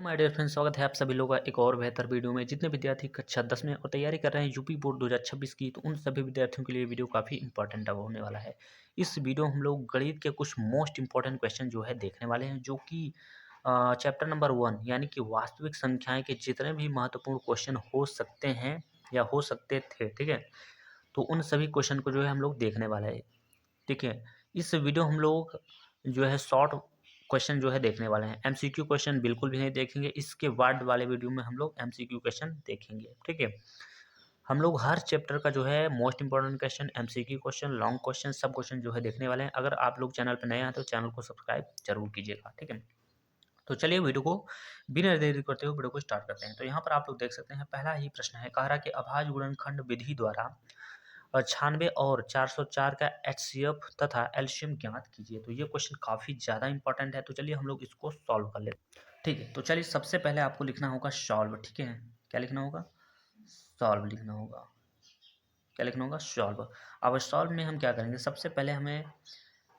My dear friends, स्वागत है आप सभी लोगों का एक और बेहतर वीडियो में। जितने विद्यार्थी कक्षा 10 में और तैयारी कर रहे हैं यूपी बोर्ड 2026 की, तो उन सभी विद्यार्थियों के लिए वीडियो काफ़ी इंपॉर्टेंट अब होने वाला है। इस वीडियो में हम लोग गणित के कुछ मोस्ट इंपॉर्टेंट क्वेश्चन जो है देखने वाले हैं, जो कि चैप्टर नंबर 1 यानी कि वास्तविक संख्याएं के जितने भी महत्वपूर्ण क्वेश्चन हो सकते हैं या हो सकते थे, ठीक है, तो उन सभी क्वेश्चन को जो है हम लोग देखने वाले हैं। ठीक है, इस वीडियो हम लोग जो है शॉर्ट क्वेश्चन जो है देखने वाले हैं। एमसीक्यू क्वेश्चन बिल्कुल भी नहीं देखेंगे। इसके बाद वाले वीडियो में हम लोग एमसीक्यू क्वेश्चन देखेंगे। ठीक है, हम लोग हर चैप्टर का जो है most important question, MCQ question, long question, सब क्वेश्चन जो है देखने वाले हैं। अगर आप लोग चैनल पर नए हैं तो चैनल को सब्सक्राइब जरूर कीजिएगा। ठीक है, तो चलिए वीडियो को बिना देरी करते हुए वीडियो को स्टार्ट करते हैं। तो यहाँ पर आप लोग देख सकते हैं, पहला ही प्रश्न है, कह रहा कि अभाज्य गुणनखंड विधि द्वारा 96 और 404 का एचसीएफ तथा एलसीएम ज्ञात कीजिए। तो ये क्वेश्चन काफ़ी ज़्यादा इंपॉर्टेंट है, तो चलिए हम लोग इसको सॉल्व कर लेते हैं। ठीक है, तो चलिए सबसे पहले आपको लिखना होगा सॉल्व। ठीक है, क्या लिखना होगा? सॉल्व लिखना होगा। क्या लिखना होगा? सॉल्व। अब सॉल्व में हम क्या करेंगे, सबसे पहले हमें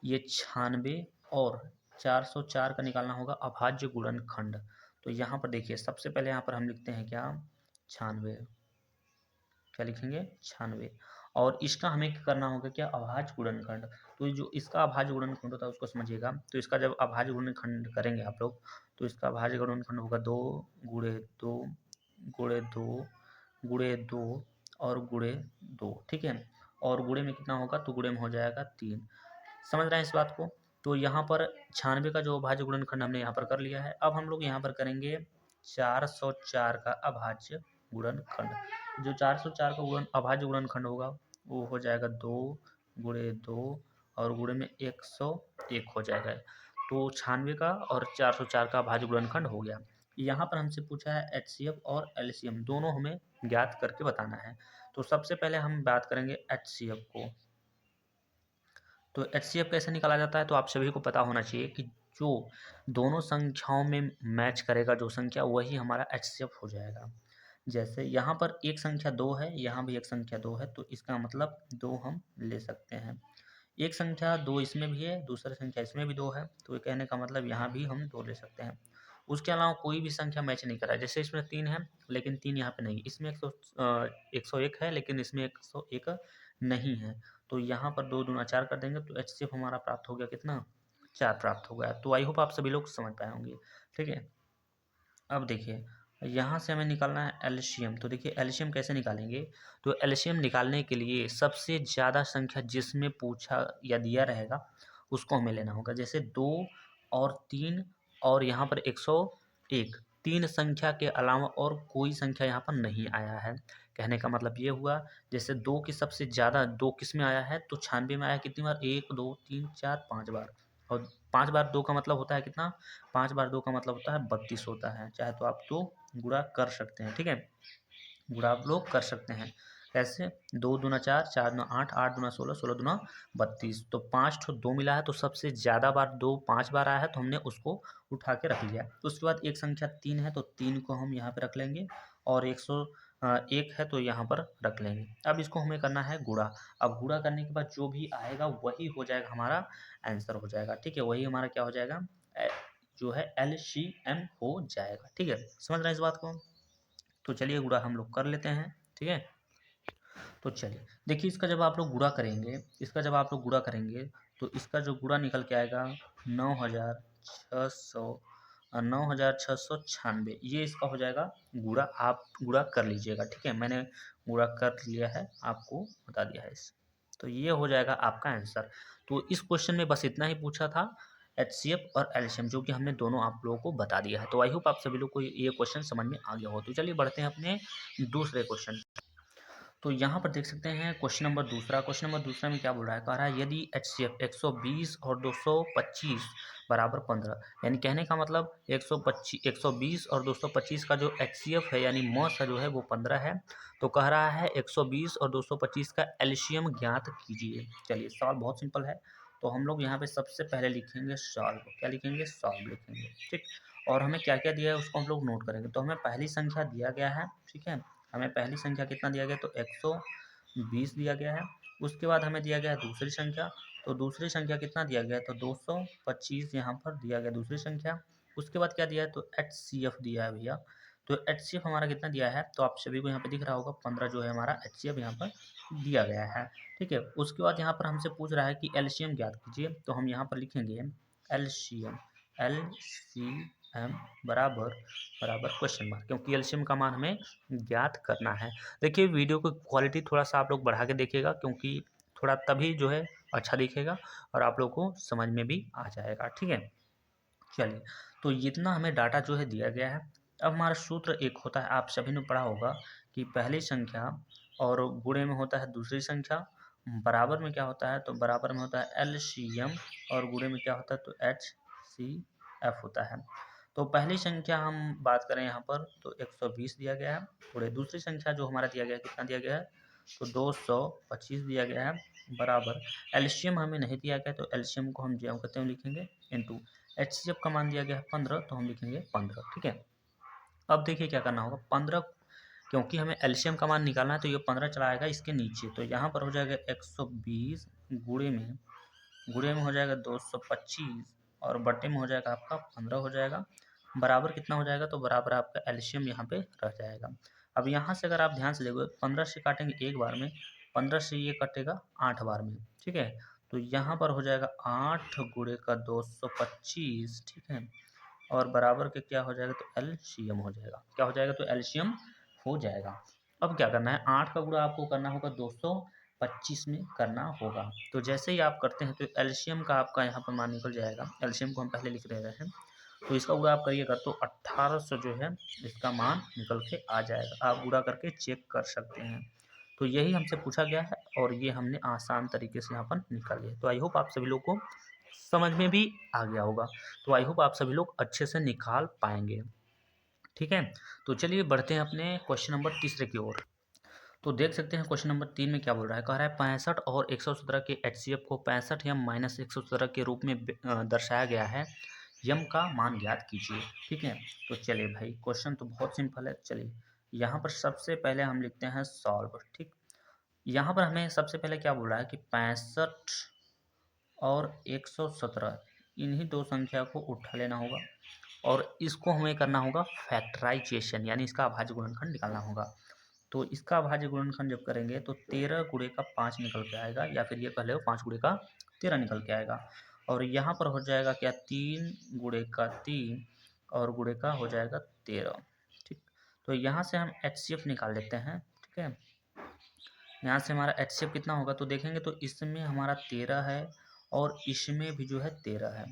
ये 96 और 404 का निकालना होगा अभाज्य गुणनखंड। तो यहाँ पर देखिए, सबसे पहले यहाँ पर हम लिखते हैं क्या? 96। क्या लिखेंगे? 96। और इसका हमें क्या करना होगा? क्या? अभाज्य गुणनखंड। तो जो इसका अभाज्य गुणनखंड होता है उसको समझिएगा। तो इसका जब अभाज्य गुणनखंड करेंगे आप लोग, तो इसका अभाज्य गुणनखंड होगा 2 गुणे 2 गुणे 2 गुणे 2 और गुणे 2। ठीक है, और गुणे में कितना होगा? तो गुणे में हो जाएगा 3। समझ रहे हैं इस बात को? तो यहाँ पर 96 का जो अभाज्य गुणनखंड हमने यहाँ पर कर लिया है। अब हम लोग यहाँ पर करेंगे 404 का अभाज्य गुणनखंड। जो 404 का अभाज्य गुणनखंड होगा वो हो जाएगा 2 गुणे 2 और गुणे में 101 हो जाएगा। तो 96 का और 404 का अभाज्य गुणनखंड हो गया। यहाँ पर हमसे पूछा है एचसीएफ और एलसीएम दोनों हमें ज्ञात करके बताना है। तो सबसे पहले हम बात करेंगे एचसीएफ को। तो एचसीएफ कैसे निकाला जाता है? तो आप सभी को पता होना चाहिए कि जो दोनों संख्याओं में मैच करेगा जो संख्या, वही हमारा एचसीएफ हो जाएगा। जैसे यहाँ पर एक संख्या 2 है, यहाँ भी एक संख्या 2 है, तो इसका मतलब 2 हम ले सकते हैं। एक संख्या 2 इसमें भी है, दूसरी संख्या इसमें भी 2 है, तो ये कहने का मतलब यहाँ भी हम 2 ले सकते हैं। उसके अलावा कोई भी संख्या मैच नहीं कर रहा है। जैसे इसमें 3 है लेकिन 3 यहाँ पे नहीं, इसमें 101 है लेकिन इसमें 101 नहीं है। तो यहाँ पर 2 दूना 4 कर देंगे तो एचसीएफ हमारा प्राप्त हो गया कितना? 4 प्राप्त हो गया। तो आई होप आप सभी लोग समझ पाए होंगे। ठीक है, अब देखिए यहाँ से हमें निकालना है एलसीएम। तो देखिए एलसीएम कैसे निकालेंगे? तो एलसीएम निकालने के लिए सबसे ज़्यादा संख्या जिसमें पूछा या दिया रहेगा उसको हमें लेना होगा। जैसे 2 और 3 और यहाँ पर 101, 3 संख्या के अलावा और कोई संख्या यहाँ पर नहीं आया है। कहने का मतलब ये हुआ, जैसे 2 की सबसे ज़्यादा 2 किस में आया है? तो 96 में आया। कितनी बार? 1 2 3 4 5 बार। और 5 बार 2 का मतलब होता है कितना? 5 बार 2 का मतलब होता है 32 होता है। चाहे तो आप तो गुणा कर सकते हैं। ठीक है, गुणा आप लोग कर सकते हैं। कैसे? 2 दूना 4, 4 दूना 8, 8 दूना 16, 16 दूना 32। तो 5 ठो 2 मिला है, तो सबसे ज़्यादा बार 2 5 बार आया है, तो हमने उसको उठा के रख लिया। उसके बाद एक संख्या 3 है, तो 3 को हम यहाँ पे रख लेंगे और 101 है तो यहाँ पर रख लेंगे। अब इसको हमें करना है गुणा। अब गुणा करने के बाद जो भी आएगा वही हो जाएगा, हमारा आंसर हो जाएगा। ठीक है, वही हमारा क्या हो जाएगा? जो है एलसीएम हो जाएगा। ठीक है, समझ रहे हैं इस बात को? तो चलिए गुणा हम लोग कर लेते हैं। ठीक है, तो चलिए देखिए, इसका जब आप लोग गुणा करेंगे, तो इसका जो गुणा निकल के आएगा 9696, ये इसका हो जाएगा गुणा। आप गुणा कर लीजिएगा। ठीक है, मैंने गुणा कर लिया है, आपको बता दिया है इस। तो ये हो जाएगा आपका आंसर। तो इस क्वेश्चन में बस इतना ही पूछा था, एचसीएफ और एलसीएम, जो कि हमने दोनों आप लोगों को बता दिया है। तो आई होप आप सभी लोग को ये क्वेश्चन समझ में आ गया हो। तो चलिए बढ़ते हैं अपने दूसरे क्वेश्चन। तो यहाँ पर देख सकते हैं क्वेश्चन नंबर दूसरा में क्या बोल रहा है? कह रहा है यदि एचसीएफ 120 और 225 बराबर 15, यानी कहने का मतलब 120 और 225 का जो एचसीएफ है यानी मौसा जो है वो 15 है। तो कह रहा है 120 और 225 का एलसीएम ज्ञात कीजिए। चलिए सवाल बहुत सिंपल है। तो हम लोग यहाँ पे सबसे पहले लिखेंगे सॉल्व। क्या लिखेंगे? सॉल्व लिखेंगे। ठीक, और हमें क्या क्या दिया है उसको हम लोग नोट करेंगे। तो हमें पहली संख्या दिया गया है। ठीक है, हमें पहली संख्या कितना दिया गया? तो 120 दिया गया है। उसके बाद हमें दिया गया है दूसरी संख्या। तो दूसरी संख्या कितना दिया गया? तो 225 यहाँ पर दिया गया दूसरी संख्या। उसके बाद क्या दिया है, तो HCF दिया है भैया। तो HCF हमारा कितना दिया है, तो आप सभी को यहाँ पे दिख रहा होगा 15 जो है हमारा HCF यहाँ पर दिया गया है। ठीक है, उसके बाद यहाँ पर हमसे पूछ रहा है कि LCM ज्ञात कीजिए। तो हम यहाँ पर लिखेंगे LCM बराबर बराबर क्वेश्चन मार्क, क्योंकि LCM का मान हमें ज्ञात करना है। देखिए वीडियो की क्वालिटी थोड़ा सा आप लोग बढ़ा के देखिएगा, क्योंकि थोड़ा तभी जो है अच्छा दिखेगा और आप लोग को समझ में भी आ जाएगा। ठीक है, चलिए, तो इतना हमें डाटा जो है दिया गया है। अब हमारा सूत्र एक होता है, आप सभी ने पढ़ा होगा कि पहली संख्या और गुणे में होता है दूसरी संख्या, बराबर में क्या होता है, तो बराबर में होता है LCM और गुणे में क्या होता है, तो HCF होता है। तो पहली संख्या हम बात करें यहाँ पर, तो 120 दिया गया है। थोड़े दूसरी संख्या जो हमारा दिया गया है, कितना दिया गया है, तो 225 दिया गया है, बराबर LCM हमें नहीं दिया गया, तो LCM को हम जो कहते हैं लिखेंगे इनटू HCF का मान दिया गया है 15, तो हम लिखेंगे 15। ठीक है, अब देखिए क्या करना होगा, 15 क्योंकि हमें LCM का मान निकालना है, तो ये 15 चला आएगा इसके नीचे, तो यहाँ पर हो जाएगा 120 गुणे में हो जाएगा 225 और बटे में हो जाएगा आपका 15 हो जाएगा, बराबर कितना हो जाएगा, तो बराबर आपका LCM यहाँ पे रह जाएगा। अब यहाँ से अगर आप ध्यान से देखो, 15 से काटेंगे एक बार में, 15 से ये कटेगा 8 बार में। ठीक है, तो यहाँ पर हो जाएगा 8 गुणे का 225। ठीक है, और बराबर के क्या हो जाएगा, तो LCM हो जाएगा। क्या हो जाएगा, तो LCM हो जाएगा। अब क्या करना है, 8 का गुणा आपको करना होगा 225 में करना होगा। तो जैसे ही आप करते हैं तो LCM का आपका यहाँ पर मान निकल जाएगा। LCM को हम पहले लिख रहे हैं, तो इसका गुणा आप करिएगा तो 1800 जो है इसका मान निकल के आ जाएगा। आप गुणा करके चेक कर सकते हैं। तो यही हमसे पूछा गया है और ये हमने आसान तरीके से यहाँ पर निकाल लिया। तो आई होप आप सभी लोग को समझ में भी आ गया होगा। तो आई होप आप सभी लोग अच्छे से निकाल पाएंगे। ठीक है, तो चलिए बढ़ते हैं अपने क्वेश्चन नंबर तीसरे की ओर। तो देख सकते हैं क्वेश्चन नंबर 3 में क्या बोल रहा है, कह रहा है 65 और 117 के HCF को 65 या माइनस 117 के रूप में दर्शाया गया है, यम का मान ज्ञात कीजिए। ठीक है, तो चलिए भाई क्वेश्चन तो बहुत सिंपल है। चलिए यहाँ पर सबसे पहले हम लिखते हैं सॉल्व। ठीक, यहाँ पर हमें सबसे पहले क्या बोल रहा है कि 65 और 117 इन्हीं दो संख्या को उठा लेना होगा और इसको हमें करना होगा फैक्टराइजेशन, यानी इसका अभाज्य गुणनखंड निकालना होगा। तो इसका अभाज्य गुणनखंड जब करेंगे तो 13 गुणे का 5 निकल के आएगा, या फिर ये कह लो 5 गुणे का 13 निकल के आएगा। और यहाँ पर हो जाएगा क्या, 3 गुणे का 3 और गुणे का हो जाएगा 13। ठीक, तो यहाँ से हम HCF निकाल लेते हैं। ठीक है, यहाँ से हमारा HCF कितना होगा, तो देखेंगे तो इसमें हमारा 13 है और इसमें भी जो है 13 है,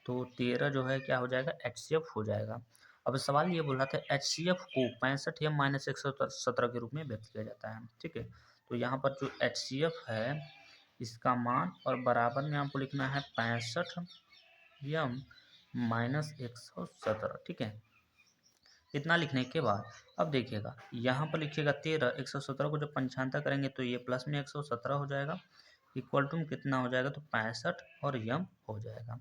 तो 13 जो है क्या हो जाएगा, HCF हो जाएगा। अब सवाल ये बोल रहा था HCF को 65 या माइनस 117 के रूप में व्यक्त किया जाता है। ठीक है, तो यहाँ पर जो HCF है इसका मान और बराबर में आपको लिखना है 65 यम माइनस 117। ठीक है, इतना लिखने के बाद अब देखिएगा यहाँ पर लिखिएगा 13, 117 को जब पंचांतर करेंगे तो ये प्लस में 117 हो जाएगा, इक्वल टू कितना हो जाएगा, तो 65 और यम हो जाएगा।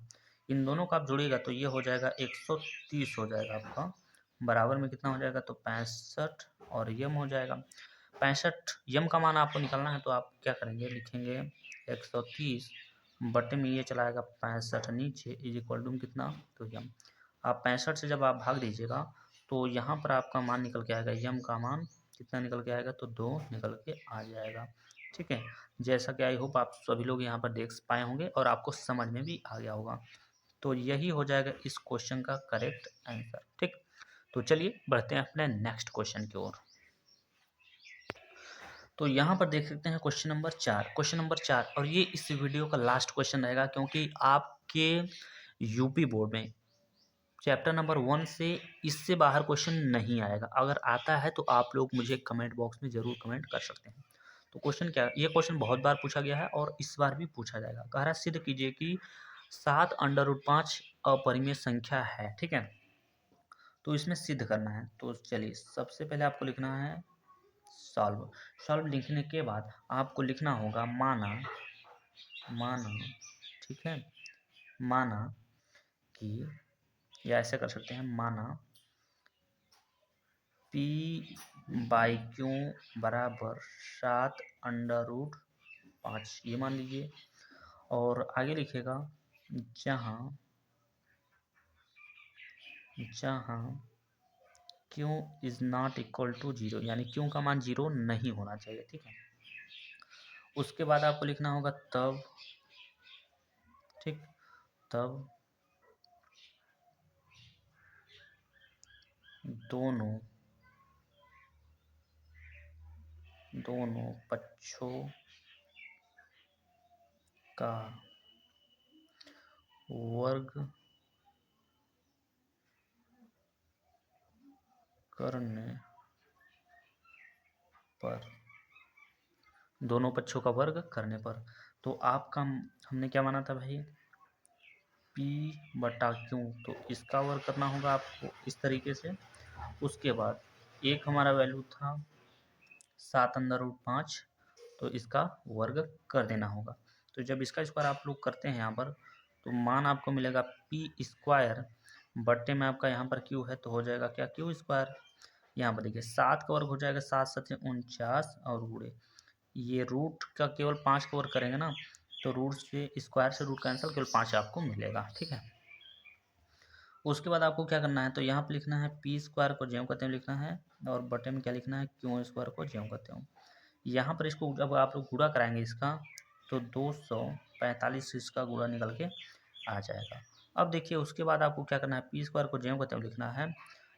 इन दोनों का आप जोड़िएगा तो ये हो जाएगा 130 हो जाएगा आपका, बराबर में कितना हो जाएगा, तो 65 और यम हो जाएगा। 65 यम का मान आपको निकालना है, तो आप क्या करेंगे, लिखेंगे 130 बटे में ये चलाएगा 65 नीचे इज इक्वल टू कितना, तो यम। आप 65 से जब आप भाग दीजिएगा तो यहाँ पर आपका मान निकल के आएगा, यम का मान कितना निकल के आएगा, तो 2 निकल के आ जाएगा। ठीक है, जैसा कि आई होप आप सभी लोग यहाँ पर देख पाए होंगे और आपको समझ में भी आ गया होगा। तो यही हो जाएगा इस क्वेश्चन का करेक्ट आंसर। ठीक, तो चलिए बढ़ते हैं अपने नेक्स्ट क्वेश्चन की ओर। तो यहाँ पर देख सकते हैं क्वेश्चन नंबर 4, क्वेश्चन नंबर 4, और ये इस वीडियो का लास्ट क्वेश्चन रहेगा, क्योंकि आपके यूपी बोर्ड में चैप्टर नंबर 1 से इससे बाहर क्वेश्चन नहीं आएगा। अगर आता है तो आप लोग मुझे कमेंट बॉक्स में ज़रूर कमेंट कर सकते हैं। तो क्वेश्चन क्या है, ये क्वेश्चन बहुत बार पूछा गया है और इस बार भी पूछा जाएगा। कह रहा है सिद्ध कीजिए कि 7√5 अपरिमेय संख्या है। ठीक है, तो इसमें सिद्ध करना है। तो चलिए सबसे पहले आपको लिखना है सॉल्व। सॉल्व लिखने के बाद आपको लिखना होगा माना, ठीक है, माना कि, या ऐसे कर सकते हैं, माना P बाई क्यू बराबर 7√5, ये मान लीजिए। और आगे लिखेगा जहाँ जहाँ q is not equal to 0, यानी q का मान 0 नहीं होना चाहिए। ठीक है, उसके बाद आपको लिखना होगा तब, ठीक, तब दोनों पक्षों का वर्ग करने पर, दोनों पक्षों का वर्ग करने पर, तो आपका हमने क्या माना था भाई, P बटा Q, तो इसका वर्ग करना होगा आपको इस तरीके से। उसके बाद एक हमारा वैल्यू था 7√5, तो इसका वर्ग कर देना होगा। तो जब इसका स्क्वायर आप लोग करते हैं यहाँ पर, तो मान आपको मिलेगा पी स्क्वायर बट्टे में आपका यहाँ पर क्यू है, तो हो जाएगा क्या, क्यू स्क्वायर। यहाँ पर देखिए 7 का वर्ग हो जाएगा 7 7 49, और गुणे ये रूट का केवल 5 का वर्ग करेंगे ना, तो रूट से स्क्वायर से रूट कैंसिल, केवल 5 आपको मिलेगा। ठीक है, उसके बाद आपको क्या करना है, तो यहाँ पे लिखना है पी स्क्वायर को ज्यों कहते हैं लिखना है, और बटे में क्या लिखना है, क्यू स्क्वायर को ज्यों कहते हैं। यहाँ पर इसको जब आप लोग गुणा कराएंगे इसका, तो 245 इसका गुणा निकल के आ जाएगा। अब देखिए उसके बाद आपको क्या करना है, पी स्क्वायर को ज्यों कहते हैं लिखना है।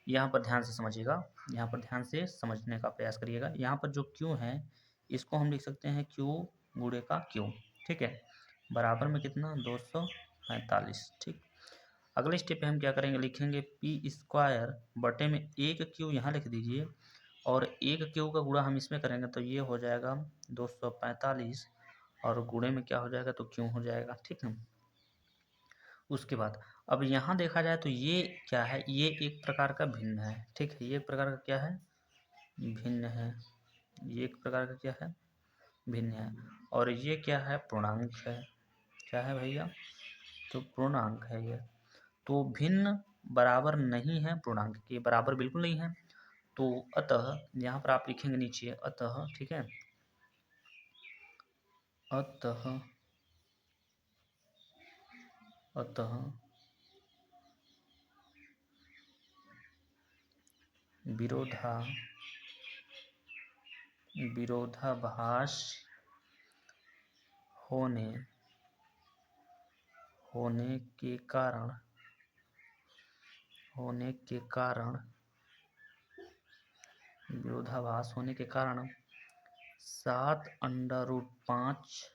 यहाँ पर ध्यान से समझिएगा, यहाँ पर ध्यान से समझने का प्रयास करिएगा। यहाँ पर जो क्यू है इसको हम लिख सकते हैं क्यू गुणे का क्यू। ठीक है, बराबर में कितना, 245। ठीक, अगले स्टेप पे हम क्या करेंगे, लिखेंगे पी स्क्वायर बटे में एक क्यू यहाँ लिख दीजिए, और एक क्यू का गुणा हम इसमें करेंगे, तो ये हो जाएगा 245, और गुणे में क्या हो जाएगा, तो क्यू हो जाएगा। ठीक है, उसके बाद अब यहाँ देखा जाए तो ये क्या है, ये एक प्रकार का भिन्न है। ठीक है, ये एक प्रकार का क्या है, भिन्न है। ये एक प्रकार का क्या है, भिन्न है। और ये क्या है, पूर्णांक है। क्या है भैया, तो पूर्णांक है ये। तो भिन्न बराबर नहीं है पूर्णांक के, बराबर बिल्कुल नहीं है। तो अतः यहाँ पर आप लिखेंगे नीचे अतः, ठीक है, अतः अतः विरोधाभास होने के कारण विरोधाभास होने के कारण 7√5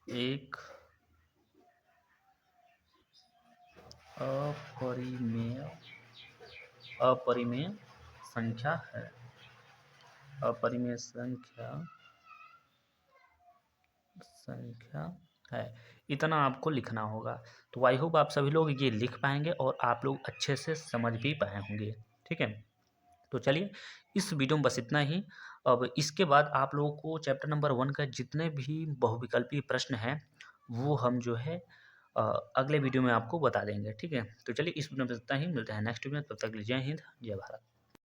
एक अपरिमेय संख्या है। अपरिमेय संख्या है, इतना आपको लिखना होगा। तो आई होप आप सभी लोग ये लिख पाएंगे और आप लोग अच्छे से समझ भी पाए होंगे। ठीक है, तो चलिए इस वीडियो में बस इतना ही। अब इसके बाद आप लोगों को चैप्टर नंबर 1 का जितने भी बहुविकल्पीय प्रश्न हैं वो हम जो है अगले वीडियो में आपको बता देंगे। ठीक है, तो चलिए इस वीडियो में इतना ही, मिलते हैं नेक्स्ट वीडियो में, तब तक के लिए जय हिंद जय भारत।